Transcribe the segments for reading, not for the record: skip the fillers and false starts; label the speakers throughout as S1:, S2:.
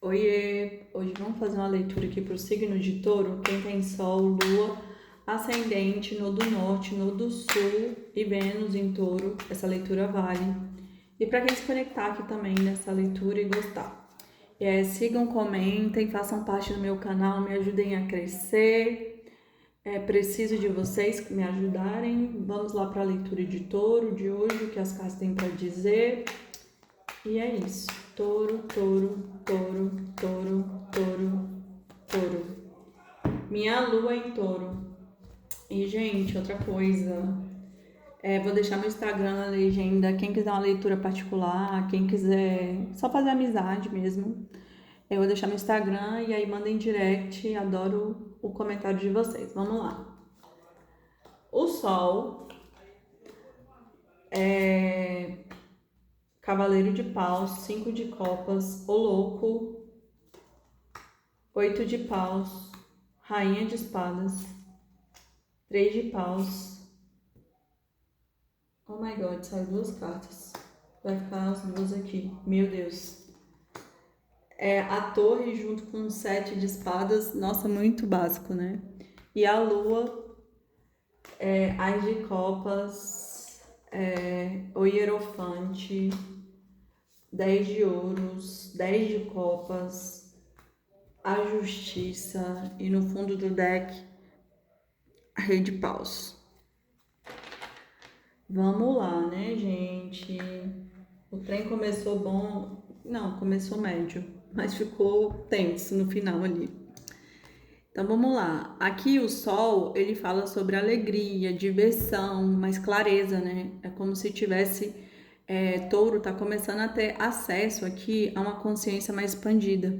S1: Oiê! Hoje vamos fazer uma leitura aqui para o signo de Touro. Quem tem Sol, Lua, Ascendente, no do Norte, no do Sul e Vênus em Touro, essa leitura vale. E para quem se conectar aqui também nessa leitura e gostar. Sigam, comentem, façam parte do meu canal, me ajudem a crescer. Preciso de vocês que me ajudarem. Vamos lá para a leitura de Touro de hoje, o que as cartas têm para dizer. E é isso. Touro, touro, touro, touro, touro, touro. Minha lua em touro. E, gente, outra coisa. Vou deixar meu Instagram na legenda. Quem quiser uma leitura particular, quem quiser só fazer amizade mesmo, eu vou deixar meu Instagram e aí mandem direct. Adoro o comentário de vocês. Vamos lá. O Sol é Cavaleiro de Paus, 5 de Copas, o Louco, 8 de Paus, Rainha de Espadas, 3 de Paus. Oh my god, saiu duas cartas. Vai ficar as duas aqui. Meu Deus. A torre junto com o 7 de espadas. Nossa, muito básico, né? E a lua, As de Copas, o Hierofante, 10 de ouros, 10 de copas, a justiça e no fundo do deck, a Rei de Paus. Vamos lá, né, gente? O trem começou bom. Não, começou médio, mas ficou tenso no final ali. Então vamos lá. Aqui o sol, ele fala sobre alegria, diversão, mais clareza, né? É como se tivesse Touro tá começando a ter acesso aqui a uma consciência mais expandida,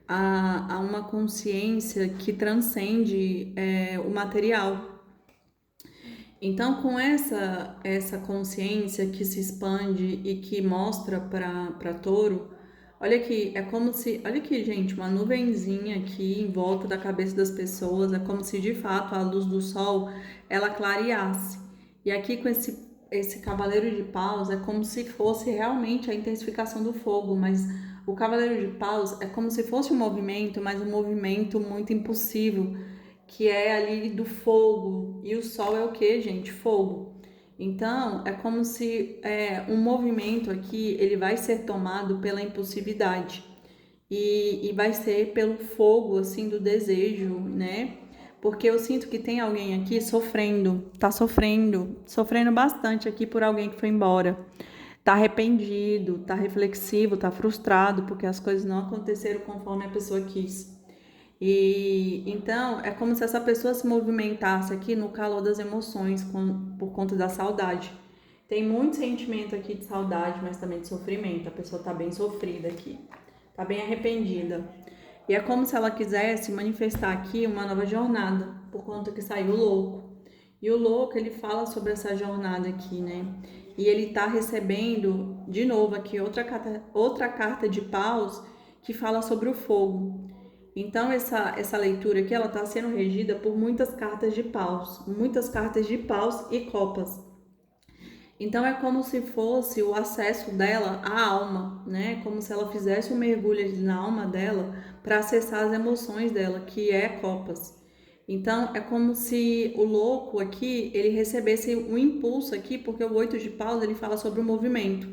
S1: a uma consciência que transcende o material. Então, com essa consciência que se expande e que mostra para Touro, olha aqui, é como se, olha aqui, gente, uma nuvenzinha aqui em volta da cabeça das pessoas, é como se de fato a luz do sol ela clareasse. E aqui com esse cavaleiro de paus é como se fosse realmente a intensificação do fogo, mas o cavaleiro de paus é como se fosse um movimento, mas um movimento muito impulsivo, que é ali do fogo. E o sol é o que, gente? Fogo. Então, é como se um movimento aqui, ele vai ser tomado pela impulsividade. E vai ser pelo fogo, assim, do desejo, né? Porque eu sinto que tem alguém aqui sofrendo, tá sofrendo bastante aqui por alguém que foi embora. Tá arrependido, tá reflexivo, tá frustrado, porque as coisas não aconteceram conforme a pessoa quis. E então é como se essa pessoa se movimentasse aqui no calor das emoções por conta da saudade. Tem muito sentimento aqui de saudade, mas também de sofrimento. A pessoa tá bem sofrida aqui, tá bem arrependida. E é como se ela quisesse manifestar aqui uma nova jornada, por conta que saiu o louco. E o louco, ele fala sobre essa jornada aqui, né? E ele tá recebendo, de novo aqui, outra carta de paus que fala sobre o fogo. Então, essa leitura aqui, ela está sendo regida por muitas cartas de paus e copas. Então, é como se fosse o acesso dela à alma, né? Como se ela fizesse um mergulho na alma dela para acessar as emoções dela, que é copas. Então, é como se o louco aqui, ele recebesse um impulso aqui, porque o 8 de paus, ele fala sobre o movimento.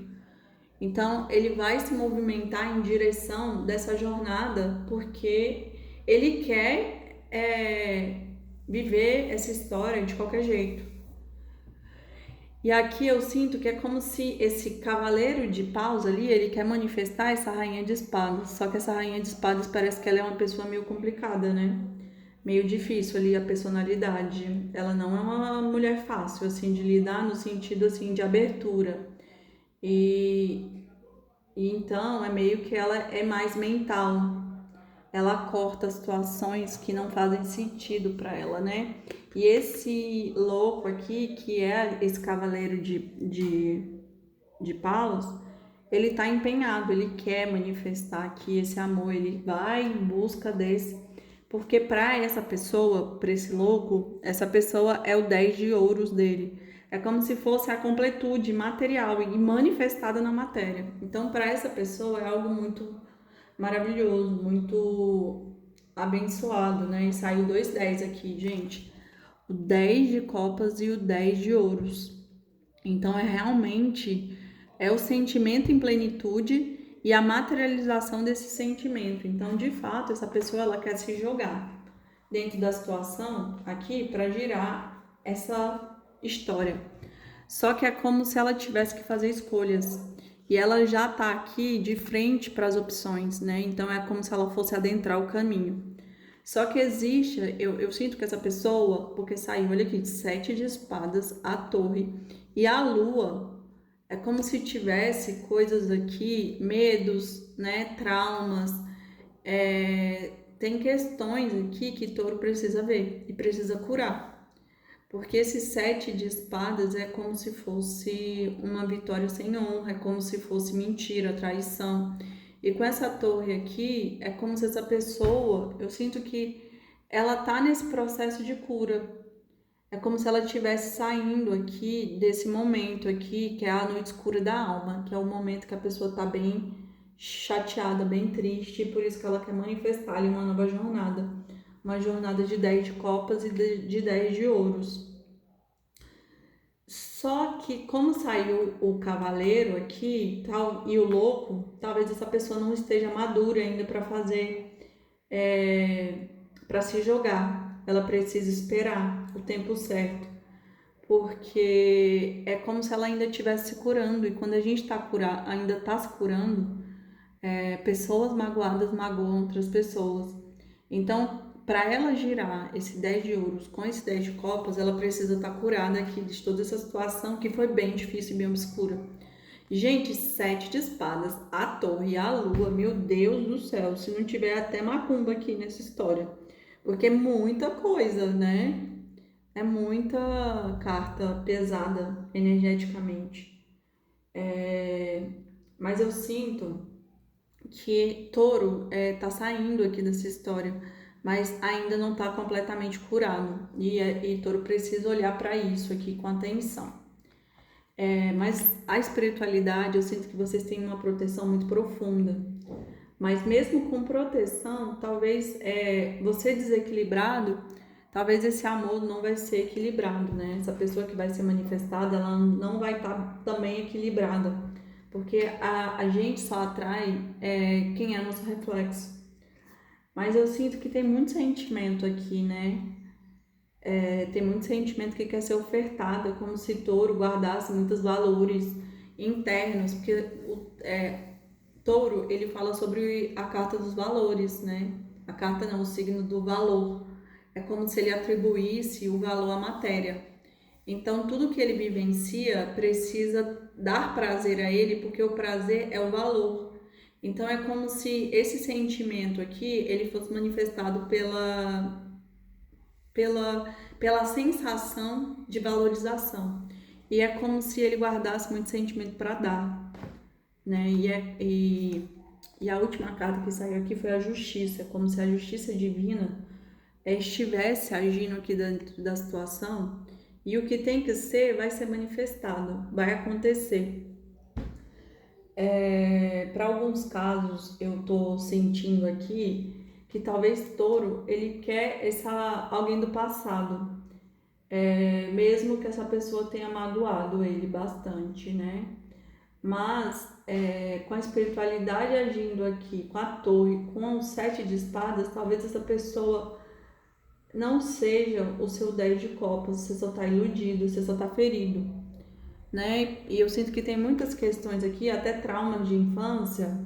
S1: Então, ele vai se movimentar em direção dessa jornada porque ele quer viver essa história de qualquer jeito. E aqui eu sinto que é como se esse cavaleiro de paus ali, ele quer manifestar essa rainha de espadas. Só que essa rainha de espadas parece que ela é uma pessoa meio complicada, né? Meio difícil ali a personalidade. Ela não é uma mulher fácil, assim, de lidar no sentido, assim, de abertura. E então é meio que ela é mais mental. Ela corta situações que não fazem sentido para ela, né? E esse louco aqui, que é esse cavaleiro de paus, ele tá empenhado, ele quer manifestar aqui esse amor, ele vai em busca desse. Porque para essa pessoa, para esse louco, essa pessoa é o 10 de ouros dele. É como se fosse a completude material e manifestada na matéria. Então, para essa pessoa é algo muito maravilhoso, muito abençoado, né? E saiu dois 10 aqui, gente. O 10 de copas e o 10 de ouros. Então é realmente o sentimento em plenitude e a materialização desse sentimento. Então, de fato, essa pessoa ela quer se jogar dentro da situação aqui para girar essa história. Só que é como se ela tivesse que fazer escolhas. E ela já está aqui de frente para as opções, né? Então é como se ela fosse adentrar o caminho. Só que existe, eu sinto que essa pessoa, porque saiu, olha aqui, 7 de espadas, a torre e a lua, é como se tivesse coisas aqui, medos, né, traumas, tem questões aqui que touro precisa ver e precisa curar. Porque esse 7 de espadas é como se fosse uma vitória sem honra, é como se fosse mentira, traição. E com essa torre aqui, é como se essa pessoa, eu sinto que ela tá nesse processo de cura. É como se ela estivesse saindo aqui desse momento aqui, que é a noite escura da alma, que é o momento que a pessoa tá bem chateada, bem triste, e por isso que ela quer manifestar ali uma nova jornada. Uma jornada de 10 de copas e de 10 de ouros. Só que como saiu o cavaleiro aqui tal, e o louco, talvez essa pessoa não esteja madura ainda para fazer, para se jogar. Ela precisa esperar o tempo certo, porque é como se ela ainda estivesse se curando. E quando a gente tá ainda está se curando, pessoas magoadas magoam outras pessoas. Então, para ela girar esse 10 de ouros com esse 10 de copas, ela precisa estar curada aqui de toda essa situação que foi bem difícil e bem obscura. Gente, 7 de espadas, a torre e a lua, meu Deus do céu, se não tiver até macumba aqui nessa história. Porque é muita coisa, né? É muita carta pesada energeticamente. Mas eu sinto que touro tá saindo aqui dessa história, mas ainda não está completamente curado. E touro precisa olhar para isso aqui com atenção. Mas a espiritualidade, eu sinto que vocês têm uma proteção muito profunda. Mas mesmo com proteção, talvez você desequilibrado, talvez esse amor não vai ser equilibrado, né? Essa pessoa que vai ser manifestada, ela não vai estar também equilibrada. Porque a gente só atrai quem é nosso reflexo. Mas eu sinto que tem muito sentimento aqui, né? Tem muito sentimento que quer ser ofertado, é como se touro guardasse muitos valores internos, porque touro, ele fala sobre a carta dos valores, né? A carta não, o signo do valor. É como se ele atribuísse o valor à matéria. Então, tudo que ele vivencia precisa dar prazer a ele, porque o prazer é o valor. Então, é como se esse sentimento aqui, ele fosse manifestado pela sensação de valorização. E é como se ele guardasse muito sentimento para dar, né? E a última carta que saiu aqui foi a justiça, como se a justiça divina estivesse agindo aqui dentro da situação, e o que tem que ser vai ser manifestado, vai acontecer. Para alguns casos, eu tô sentindo aqui que talvez touro, ele quer alguém do passado, mesmo que essa pessoa tenha magoado ele bastante, né? Mas com a espiritualidade agindo aqui, com a torre, com o 7 de espadas, talvez essa pessoa não seja o seu 10 de copas, você só tá iludido, você só tá ferido, né? E eu sinto que tem muitas questões aqui, até traumas de infância,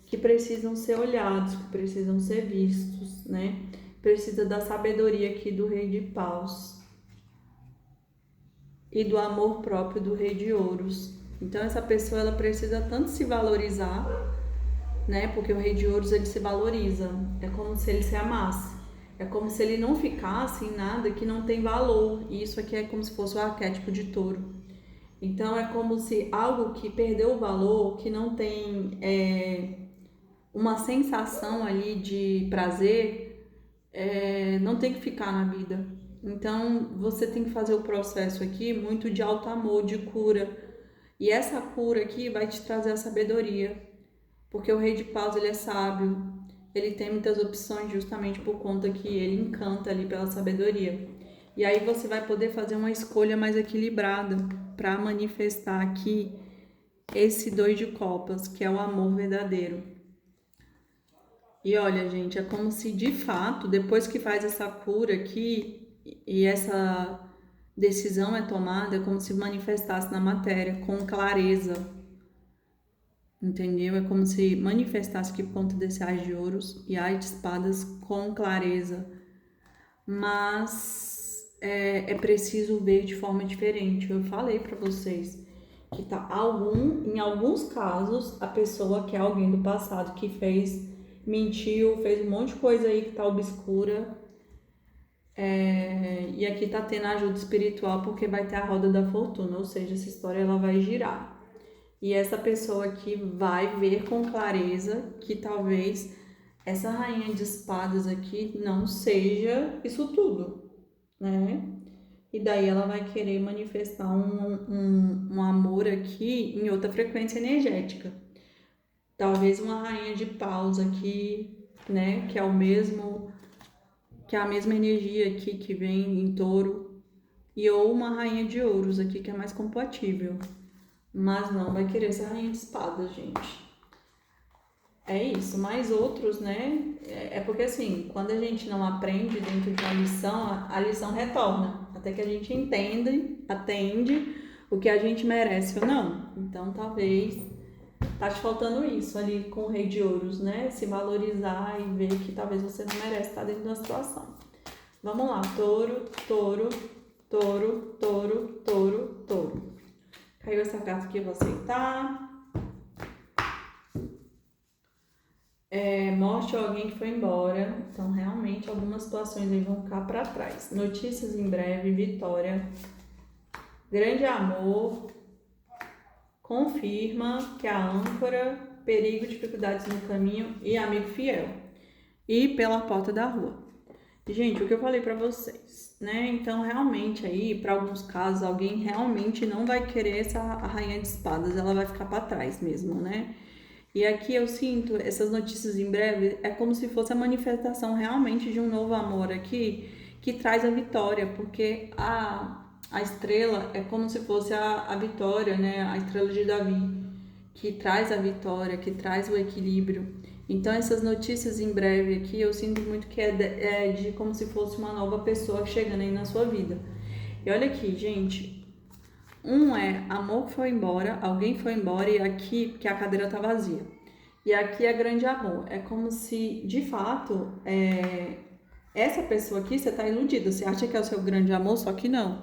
S1: que precisam ser olhados, que precisam ser vistos, né? Precisa da sabedoria aqui do Rei de Paus e do amor próprio do Rei de Ouros. Então essa pessoa ela precisa tanto se valorizar, né? Porque o Rei de Ouros ele se valoriza, é como se ele se amasse. É como se ele não ficasse em nada que não tem valor. E isso aqui é como se fosse o arquétipo de touro. Então é como se algo que perdeu o valor, que não tem uma sensação ali de prazer, não tem que ficar na vida. Então você tem que fazer o processo aqui muito de alto amor, de cura. E essa cura aqui vai te trazer a sabedoria. Porque o rei de paus, ele é sábio, ele tem muitas opções justamente por conta que ele encanta ali pela sabedoria. E aí você vai poder fazer uma escolha mais equilibrada para manifestar aqui esse 2 de copas, que é o amor verdadeiro. E olha, gente, é como se de fato, depois que faz essa cura aqui e essa decisão é tomada, é como se manifestasse na matéria com clareza, entendeu? É como se manifestasse que por conta desse Ás de Ouros e Ás de Espadas com clareza, mas é preciso ver de forma diferente. Eu falei para vocês que em alguns casos a pessoa quer alguém do passado que mentiu, fez um monte de coisa aí que tá obscura. E aqui tá tendo ajuda espiritual porque vai ter a roda da fortuna, ou seja, essa história ela vai girar. E essa pessoa aqui vai ver com clareza que talvez essa rainha de espadas aqui não seja isso tudo, né? E daí ela vai querer manifestar um amor aqui em outra frequência energética. Talvez uma rainha de paus aqui, né? Que é a mesma energia aqui que vem em touro. E ou uma rainha de ouros aqui, que é mais compatível. Mas não vai querer essa rainha de espadas, gente. É isso, mas outros, né? É porque assim, quando a gente não aprende dentro de uma lição, a lição retorna. Até que a gente atende o que a gente merece ou não. Então talvez tá te faltando isso ali com o Rei de Ouros, né? Se valorizar e ver que talvez você não merece estar dentro de uma situação. Vamos lá, touro, touro, touro, touro, touro, touro. Caiu essa carta aqui, eu vou aceitar. Morte ou alguém que foi embora. Então, realmente, algumas situações aí vão ficar para trás. Notícias em breve, vitória. Grande amor. Confirma que a âncora, perigo, dificuldades no caminho e amigo fiel. E pela porta da rua. Gente, o que eu falei para vocês, né? Então, realmente aí, para alguns casos, alguém realmente não vai querer a rainha de espadas, ela vai ficar para trás mesmo, né? E aqui eu sinto essas notícias em breve, é como se fosse a manifestação realmente de um novo amor aqui, que traz a vitória, porque a estrela é como se fosse a vitória, né? A estrela de Davi, que traz a vitória, que traz o equilíbrio. Então essas notícias em breve aqui, eu sinto muito que é de como se fosse uma nova pessoa chegando aí na sua vida. E olha aqui, gente, um é amor que foi embora, alguém foi embora e aqui que a cadeira tá vazia. E aqui é grande amor. É como se, de fato, essa pessoa aqui, você tá iludida. Você acha que é o seu grande amor, só que não.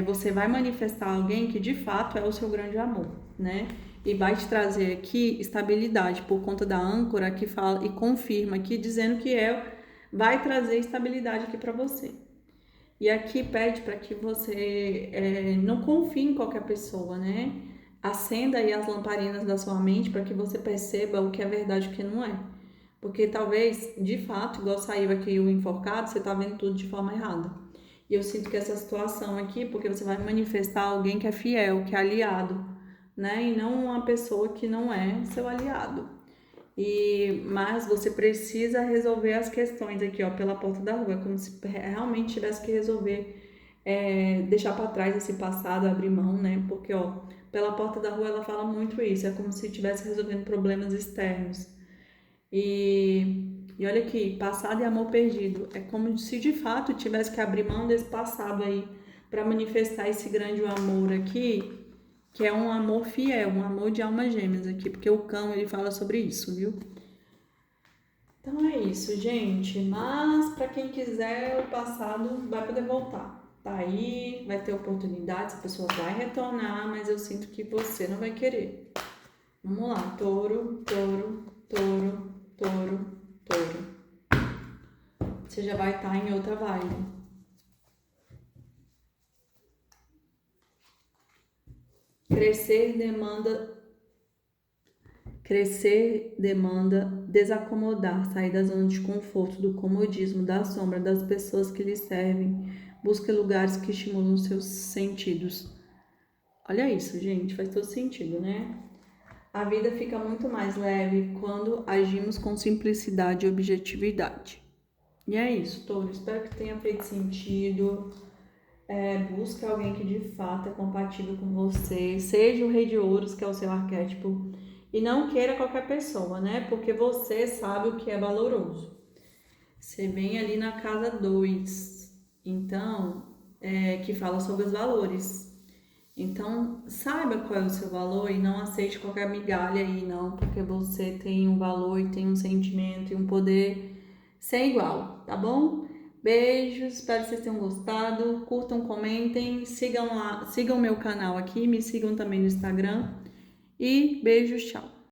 S1: Você vai manifestar alguém que, de fato, é o seu grande amor, né? E vai te trazer aqui estabilidade por conta da âncora que fala e confirma aqui, dizendo que vai trazer estabilidade aqui para você. E aqui pede para que você não confie em qualquer pessoa, né? Acenda aí as lamparinas da sua mente para que você perceba o que é verdade e o que não é. Porque talvez, de fato, igual saiu aqui o enforcado, você tá vendo tudo de forma errada. E eu sinto que essa situação aqui, porque você vai manifestar alguém que é fiel, que é aliado, né? E não uma pessoa que não é seu aliado. Mas você precisa resolver as questões aqui, ó, pela porta da rua. É como se realmente tivesse que resolver, deixar para trás esse passado, abrir mão, né? Porque, ó, pela porta da rua ela fala muito isso. É como se estivesse resolvendo problemas externos. E olha aqui, passado e amor perdido. É como se de fato tivesse que abrir mão desse passado aí para manifestar esse grande amor aqui, que é um amor fiel, um amor de almas gêmeas aqui, porque o cão ele fala sobre isso, viu? Então é isso, gente. Mas para quem quiser, o passado vai poder voltar. Tá aí, vai ter oportunidades, a pessoa vai retornar, mas eu sinto que você não vai querer. Vamos lá, touro, touro, touro, touro, touro. Você já vai estar em outra vibe. Crescer demanda desacomodar, sair da zona de conforto, do comodismo, da sombra, das pessoas que lhe servem. Busque lugares que estimulam seus sentidos. Olha isso, gente, faz todo sentido, né? A vida fica muito mais leve quando agimos com simplicidade e objetividade. E é isso, Touro. Espero que tenha feito sentido. Busque alguém que de fato é compatível com você. Seja o Rei de Ouros, que é o seu arquétipo. E não queira qualquer pessoa, né? Porque você sabe o que é valoroso. Você vem ali na casa 2, então, que fala sobre os valores. Então, saiba qual é o seu valor e não aceite qualquer migalha aí, não, porque você tem um valor e tem um sentimento e um poder sem igual, tá bom? Beijos, espero que vocês tenham gostado. Curtam, comentem, sigam lá, sigam meu canal aqui, me sigam também no Instagram. E beijos, tchau.